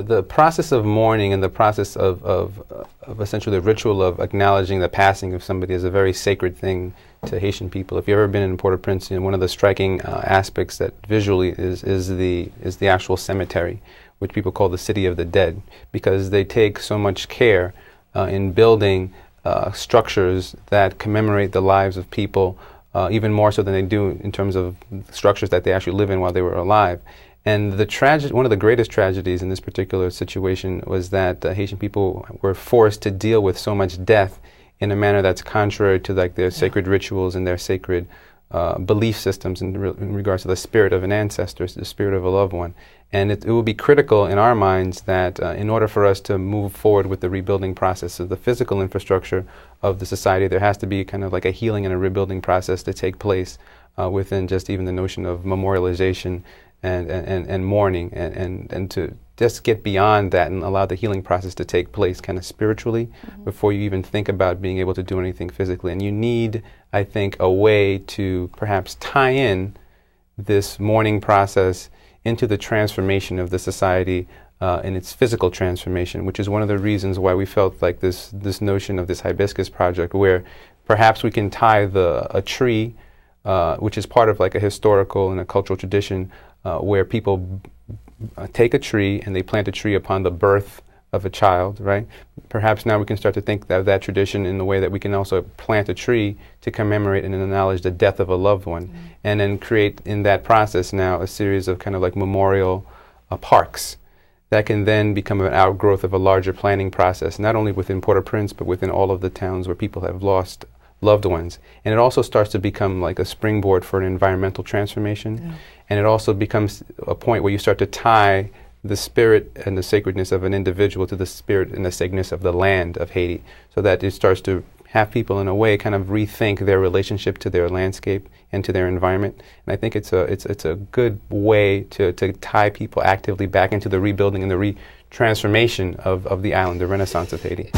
The process of mourning and the process of essentially the ritual of acknowledging the passing of somebody is a very sacred thing to Haitian people. If you've ever been in Port-au-Prince, one of the striking aspects that visually is the actual cemetery, which people call the City of the Dead, because they take so much care in building structures that commemorate the lives of people, even more so than they do in terms of structures that they actually live in while they were alive. And one of the greatest tragedies in this particular situation was that Haitian people were forced to deal with so much death in a manner that's contrary to like their sacred rituals and their sacred belief systems in regards to the spirit of an ancestor, the spirit of a loved one. And it will be critical in our minds that in order for us to move forward with the rebuilding process of the physical infrastructure of the society, there has to be kind of like a healing and a rebuilding process to take place within just even the notion of memorialization and mourning, and to just get beyond that and allow the healing process to take place kind of spiritually before you even think about being able to do anything physically. And you need, I think, a way to perhaps tie in this mourning process into the transformation of the society and its physical transformation, which is one of the reasons why we felt like this notion of this hibiscus project, where perhaps we can tie a tree, which is part of like a historical and a cultural tradition, where people take a tree and they plant a tree upon the birth of a child, right? Perhaps now we can start to think of that tradition in the way that we can also plant a tree to commemorate and acknowledge the death of a loved one, and then create in that process now a series of kind of like memorial parks that can then become an outgrowth of a larger planning process, not only within Port-au-Prince, but within all of the towns where people have lost loved ones. And it also starts to become like a springboard for an environmental transformation. And it also becomes a point where you start to tie the spirit and the sacredness of an individual to the spirit and the sacredness of the land of Haiti, so that it starts to have people in a way kind of rethink their relationship to their landscape and to their environment. And I think it's a good way to tie people actively back into the rebuilding and the transformation of the island, the Renaissance of Haiti.